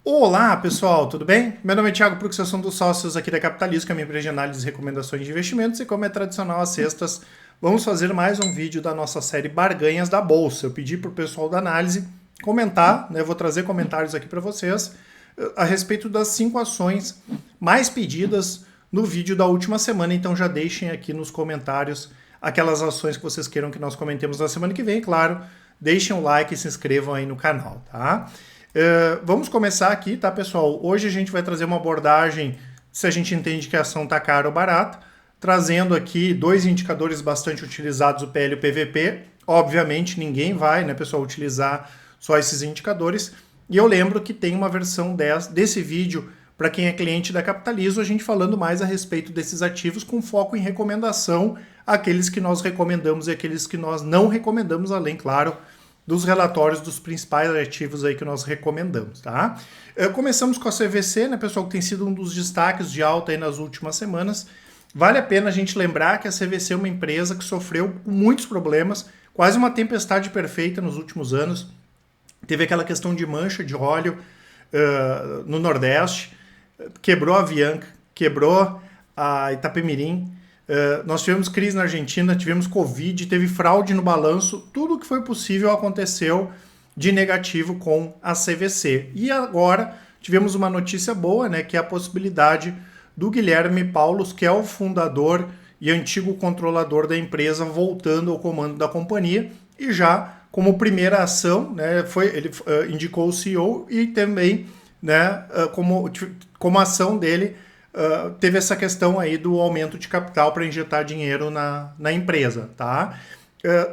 Olá, pessoal, tudo bem? Meu nome é Thiago Prux, eu sou um dos sócios aqui da Capitalismo, que é a minha empresa de análise e recomendações de investimentos, e como é tradicional às sextas, vamos fazer mais um vídeo da nossa série Barganhas da Bolsa. Eu pedi para o pessoal da análise comentar, né? Eu vou trazer comentários aqui para vocês a respeito das 5 ações mais pedidas no vídeo da última semana, então já deixem aqui nos comentários aquelas ações que vocês queiram que nós comentemos na semana que vem, claro, deixem o like e se inscrevam aí no canal, tá? Vamos começar aqui, tá, pessoal? Hoje a gente vai trazer uma abordagem se a gente entende que a ação está cara ou barata, trazendo aqui dois indicadores bastante utilizados, o PL e o PVP. Obviamente ninguém vai, né, pessoal, utilizar só esses indicadores. E eu lembro que tem uma versão desse vídeo para quem é cliente da Capitalismo, a gente falando mais a respeito desses ativos com foco em recomendação, aqueles que nós recomendamos e aqueles que nós não recomendamos, além, claro, dos relatórios dos principais ativos aí que nós recomendamos, tá? Começamos com a CVC, né, pessoal, que tem sido um dos destaques de alta aí nas últimas semanas. Vale a pena a gente lembrar que a CVC é uma empresa que sofreu muitos problemas, quase uma tempestade perfeita nos últimos anos. Teve aquela questão de mancha de óleo no Nordeste, quebrou a Avianca, quebrou a Itapemirim, nós tivemos crise na Argentina, tivemos Covid, teve fraude no balanço, tudo o que foi possível aconteceu de negativo com a CVC. E agora tivemos uma notícia boa, né, que é a possibilidade do Guilherme Paulus, que é o fundador e antigo controlador da empresa, voltando ao comando da companhia, e já como primeira ação, né, ele indicou o CEO e também, né, como ação dele, teve essa questão aí do aumento de capital para injetar dinheiro na empresa, tá?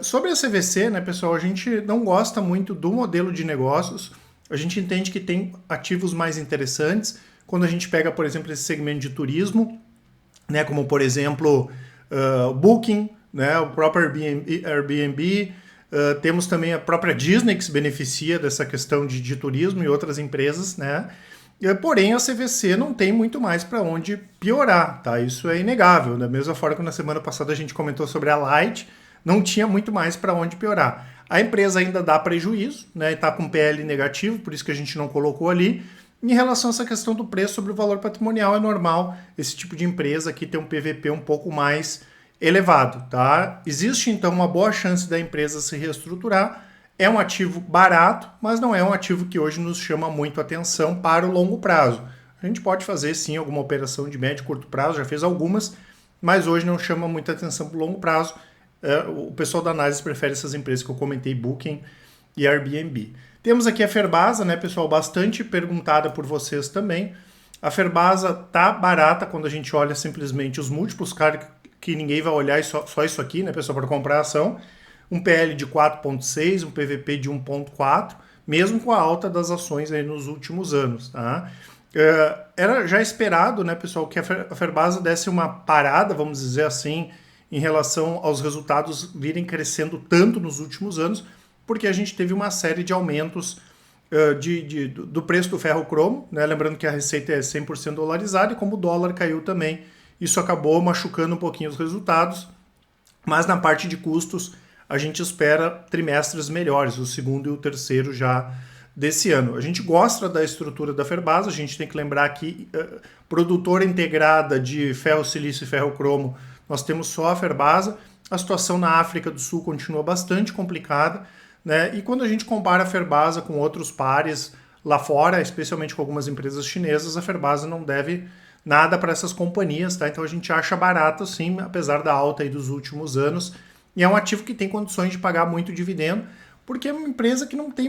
Sobre a CVC, né, pessoal, a gente não gosta muito do modelo de negócios, a gente entende que tem ativos mais interessantes, quando a gente pega, por exemplo, esse segmento de turismo, né, como, por exemplo, o Booking, né, o próprio Airbnb, temos também a própria Disney, que se beneficia dessa questão de turismo e outras empresas, né? Porém, a CVC não tem muito mais para onde piorar, tá? Isso é inegável. Da mesma forma que na semana passada a gente comentou sobre a Light, não tinha muito mais para onde piorar. A empresa ainda dá prejuízo, né? Está com PL negativo, por isso que a gente não colocou ali. Em relação a essa questão do preço sobre o valor patrimonial, é normal esse tipo de empresa aqui ter um PVP um pouco mais elevado, tá? Existe então uma boa chance da empresa se reestruturar. É um ativo barato, mas não é um ativo que hoje nos chama muito atenção para o longo prazo. A gente pode fazer sim alguma operação de médio e curto prazo, já fez algumas, mas hoje não chama muita atenção para o longo prazo. O pessoal da análise prefere essas empresas que eu comentei, Booking e Airbnb. Temos aqui a Ferbasa, né, pessoal, bastante perguntada por vocês também. A Ferbasa tá barata quando a gente olha simplesmente os múltiplos, claro que ninguém vai olhar só isso aqui, né, pessoal, para comprar a ação. Um PL de 4,6, um PVP de 1,4, mesmo com a alta das ações aí nos últimos anos, tá? Era já esperado, né, pessoal, que a Ferbasa desse uma parada, vamos dizer assim, em relação aos resultados virem crescendo tanto nos últimos anos, porque a gente teve uma série de aumentos do preço do ferro-cromo, né? Lembrando que a receita é 100% dolarizada e como o dólar caiu também, isso acabou machucando um pouquinho os resultados, mas na parte de custos a gente espera trimestres melhores, o segundo e o terceiro já desse ano. A gente gosta da estrutura da Ferbasa, a gente tem que lembrar que produtora integrada de ferro, silício e ferro-cromo, nós temos só a Ferbasa. A situação na África do Sul continua bastante complicada, né? E quando a gente compara a Ferbasa com outros pares lá fora, especialmente com algumas empresas chinesas, a Ferbasa não deve nada para essas companhias, tá? Então a gente acha barato sim, apesar da alta aí dos últimos anos. E é um ativo que tem condições de pagar muito dividendo, porque é uma empresa que não tem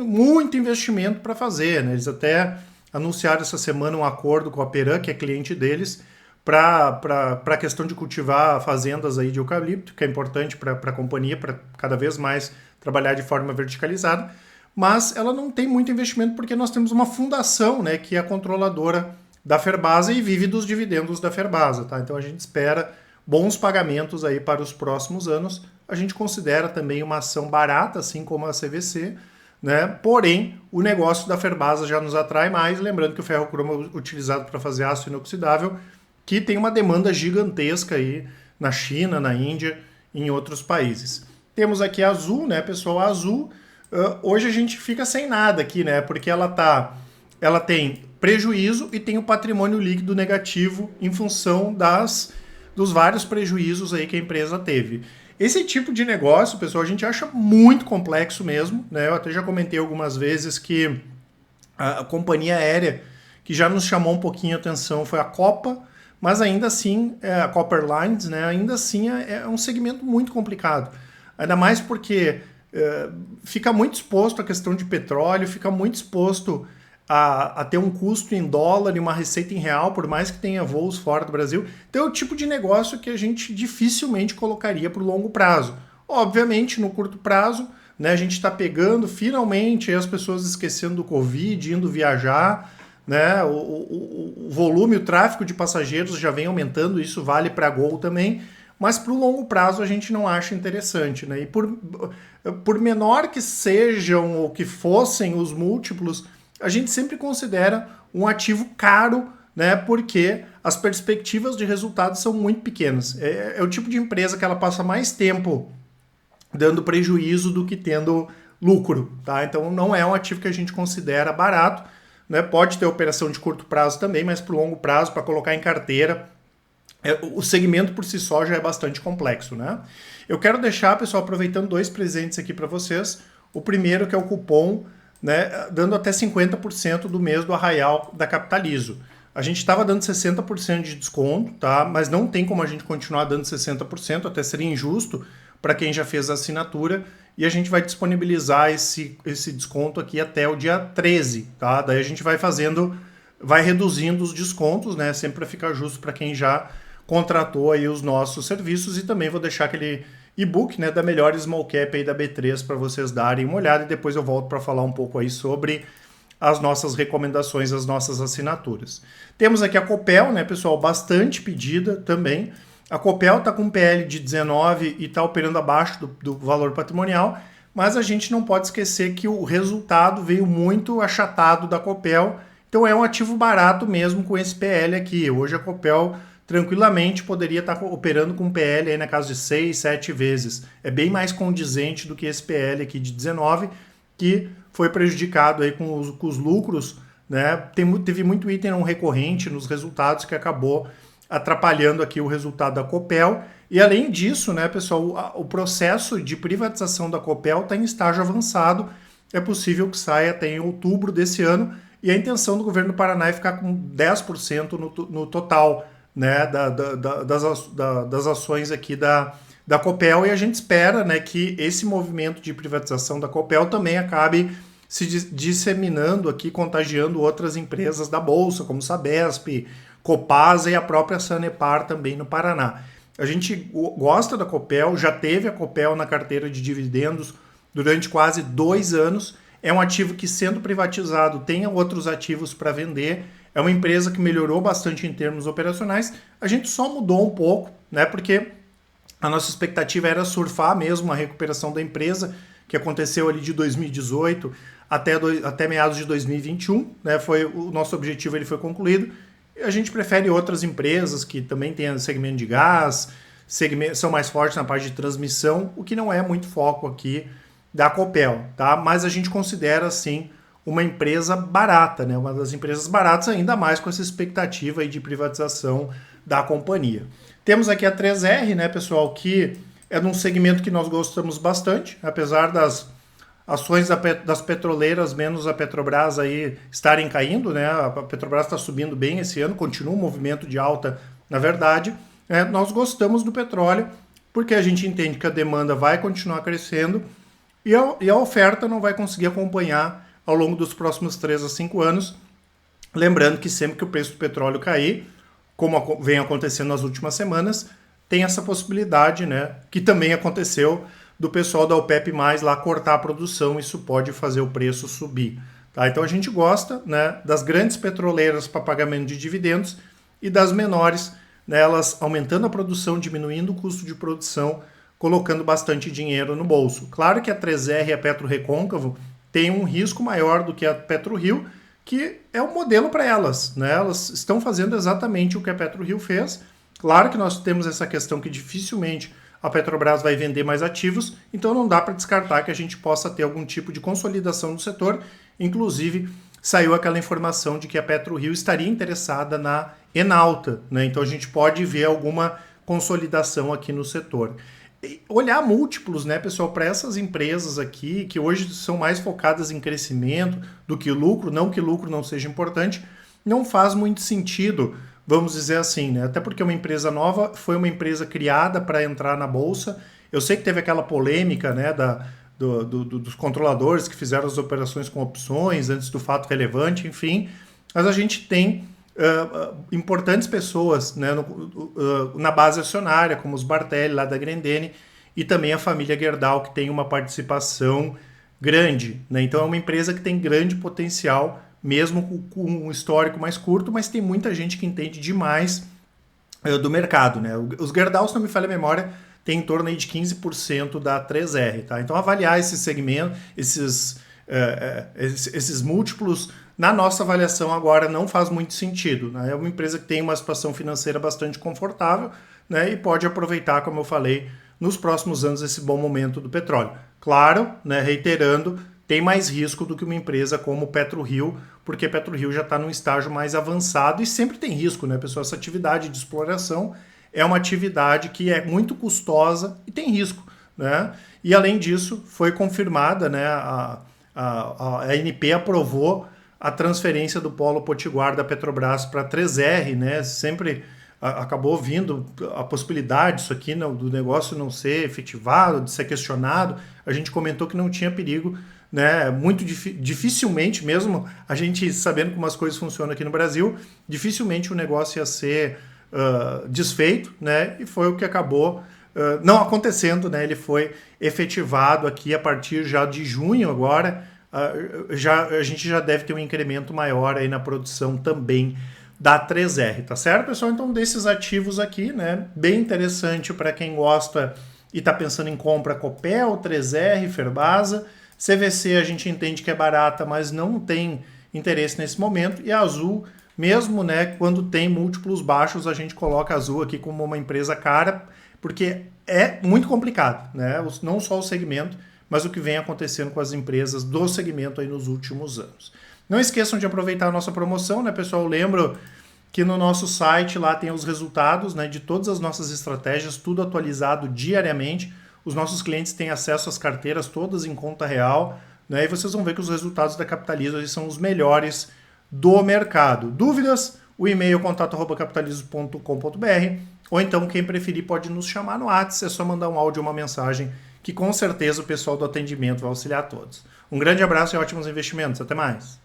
muito investimento para fazer, né? Eles até anunciaram essa semana um acordo com a Peran, que é cliente deles, para a questão de cultivar fazendas aí de eucalipto, que é importante para a companhia, para cada vez mais trabalhar de forma verticalizada, mas ela não tem muito investimento porque nós temos uma fundação, né, que é a controladora da Ferbasa e vive dos dividendos da Ferbasa, tá? Então a gente espera bons pagamentos aí para os próximos anos. A gente considera também uma ação barata, assim como a CVC, né? Porém, o negócio da Ferbasa já nos atrai mais, lembrando que o ferro-cromo é utilizado para fazer aço inoxidável, que tem uma demanda gigantesca aí na China, na Índia e em outros países. Temos aqui a Azul, né, pessoal? A Azul, hoje a gente fica sem nada aqui, né? Porque ela está ela tem prejuízo e tem o patrimônio líquido negativo em função dos vários prejuízos aí que a empresa teve. Esse tipo de negócio, pessoal, a gente acha muito complexo mesmo, né? Eu até já comentei algumas vezes que a companhia aérea que já nos chamou um pouquinho a atenção foi a Copa, mas ainda assim, a Copa Airlines, né? Ainda assim é um segmento muito complicado. Ainda mais porque fica muito exposto à questão de petróleo, fica muito exposto a ter um custo em dólar e uma receita em real, por mais que tenha voos fora do Brasil. Então é o tipo de negócio que a gente dificilmente colocaria para o longo prazo. Obviamente, no curto prazo, né, a gente está pegando finalmente as pessoas esquecendo do Covid, indo viajar, né, o volume, o tráfego de passageiros já vem aumentando, isso vale para a Gol também, mas para o longo prazo a gente não acha interessante. Né? E por menor que sejam ou que fossem os múltiplos, a gente sempre considera um ativo caro, né, porque as perspectivas de resultados são muito pequenas. É o tipo de empresa que ela passa mais tempo dando prejuízo do que tendo lucro. Tá? Então não é um ativo que a gente considera barato. Né? Pode ter operação de curto prazo também, mas para o longo prazo, para colocar em carteira, o segmento por si só já é bastante complexo. Né? Eu quero deixar, pessoal, aproveitando 2 presentes aqui para vocês. O primeiro que é o cupom, né, dando até 50% do mês do Arraial da Capitalizo. A gente estava dando 60% de desconto, tá? Mas não tem como a gente continuar dando 60%, até seria injusto para quem já fez a assinatura. E a gente vai disponibilizar esse desconto aqui até o dia 13, tá? Daí a gente vai reduzindo os descontos, né? Sempre para ficar justo para quem já contratou aí os nossos serviços. E também vou deixar aquele e-book, né, da melhor small cap aí da B3 para vocês darem uma olhada e depois eu volto para falar um pouco aí sobre as nossas recomendações, as nossas assinaturas. Temos aqui a Copel, né, pessoal, bastante pedida também. A Copel está com um PL de 19 e está operando abaixo do valor patrimonial, mas a gente não pode esquecer que o resultado veio muito achatado da Copel, então é um ativo barato mesmo com esse PL aqui. Hoje a Copel tranquilamente poderia estar operando com PL aí na casa de 6, 7 vezes. É bem mais condizente do que esse PL aqui de 19, que foi prejudicado aí com os lucros, né? Teve muito item não recorrente nos resultados que acabou atrapalhando aqui o resultado da Copel. E além disso, né, pessoal, o processo de privatização da Copel está em estágio avançado. É possível que saia até em outubro desse ano. E a intenção do governo do Paraná é ficar com 10% no total, né, das ações aqui da Copel, e a gente espera, né, que esse movimento de privatização da Copel também acabe se disseminando aqui, contagiando outras empresas da Bolsa, como Sabesp, Copasa e a própria Sanepar também no Paraná. A gente gosta da Copel, já teve a Copel na carteira de dividendos durante quase 2 anos, é um ativo que, sendo privatizado, tem outros ativos para vender. É uma empresa que melhorou bastante em termos operacionais. A gente só mudou um pouco, né? Porque a nossa expectativa era surfar mesmo a recuperação da empresa, que aconteceu ali de 2018 até meados de 2021, né? Foi o nosso objetivo, ele foi concluído. E a gente prefere outras empresas que também têm segmento de gás, são mais fortes na parte de transmissão, o que não é muito foco aqui da Copel, tá? Mas a gente considera, sim, uma empresa barata, né? Uma das empresas baratas, ainda mais com essa expectativa aí de privatização da companhia. Temos aqui a 3R, né, pessoal, que é num segmento que nós gostamos bastante, apesar das ações das petroleiras, menos a Petrobras aí estarem caindo, né? A Petrobras está subindo bem esse ano, continua um movimento de alta, na verdade. Nós gostamos do petróleo, porque a gente entende que a demanda vai continuar crescendo e a oferta não vai conseguir acompanhar ao longo dos próximos 3 a 5 anos. Lembrando que sempre que o preço do petróleo cair, como vem acontecendo nas últimas semanas, tem essa possibilidade, né, que também aconteceu do pessoal da OPEP+, lá cortar a produção, isso pode fazer o preço subir. Tá? Então a gente gosta, né, das grandes petroleiras para pagamento de dividendos e das menores, né, elas aumentando a produção, diminuindo o custo de produção, colocando bastante dinheiro no bolso. Claro que a 3R e a PetroRecôncavo tem um risco maior do que a PetroRio, que é um modelo para elas, né? Elas estão fazendo exatamente o que a PetroRio fez. Claro que nós temos essa questão que dificilmente a Petrobras vai vender mais ativos, então não dá para descartar que a gente possa ter algum tipo de consolidação no setor, inclusive saiu aquela informação de que a PetroRio estaria interessada na Enauta, né? Então a gente pode ver alguma consolidação aqui no setor. E olhar múltiplos, né, pessoal, para essas empresas aqui, que hoje são mais focadas em crescimento do que lucro, não que lucro não seja importante, não faz muito sentido, vamos dizer assim, né? Até porque uma empresa nova foi uma empresa criada para entrar na Bolsa. Eu sei que teve aquela polêmica, né, dos controladores que fizeram as operações com opções antes do fato relevante, enfim. Mas a gente tem importantes pessoas, né, na base acionária, como os Bartelli, lá da Grendene, e também a família Gerdau, que tem uma participação grande, né? Então é uma empresa que tem grande potencial, mesmo com um histórico mais curto, mas tem muita gente que entende demais do mercado, né? Os Gerdau, se não me falha a memória, tem em torno aí de 15% da 3R, tá? Então avaliar esse segmento, esses múltiplos, na nossa avaliação agora não faz muito sentido, né? É uma empresa que tem uma situação financeira bastante confortável, né? E pode aproveitar, como eu falei, nos próximos anos esse bom momento do petróleo. Claro, né, reiterando, tem mais risco do que uma empresa como PetroRio, porque PetroRio já está num estágio mais avançado e sempre tem risco, né, pessoal? Essa atividade de exploração é uma atividade que é muito custosa e tem risco, né? E além disso, foi confirmada, né, a ANP aprovou a transferência do polo potiguar da Petrobras para a 3R, né? Sempre acabou vindo a possibilidade disso aqui, do negócio não ser efetivado, de ser questionado. A gente comentou que não tinha perigo, né? Muito dificilmente, mesmo a gente sabendo como as coisas funcionam aqui no Brasil, dificilmente o negócio ia ser desfeito, né? E foi o que acabou não acontecendo, né? Ele foi efetivado aqui a partir já de junho agora. A gente já deve ter um incremento maior aí na produção também da 3R, tá certo, pessoal? Então, desses ativos aqui, né, bem interessante para quem gosta e está pensando em compra: Copel, 3R, Ferbasa. CVC a gente entende que é barata, mas não tem interesse nesse momento. E a Azul, mesmo, né, quando tem múltiplos baixos, a gente coloca a Azul aqui como uma empresa cara, porque é muito complicado, né? Não só o segmento, mas o que vem acontecendo com as empresas do segmento aí nos últimos anos. Não esqueçam de aproveitar a nossa promoção, né, pessoal? Lembro que no nosso site lá tem os resultados, né, de todas as nossas estratégias, tudo atualizado diariamente. Os nossos clientes têm acesso às carteiras todas em conta real, né, e vocês vão ver que os resultados da Capitalizo são os melhores do mercado. Dúvidas? O e-mail contato@capitalizo.com.br, ou então quem preferir pode nos chamar no WhatsApp, é só mandar um áudio ou uma mensagem que com certeza o pessoal do atendimento vai auxiliar a todos. Um grande abraço e ótimos investimentos. Até mais!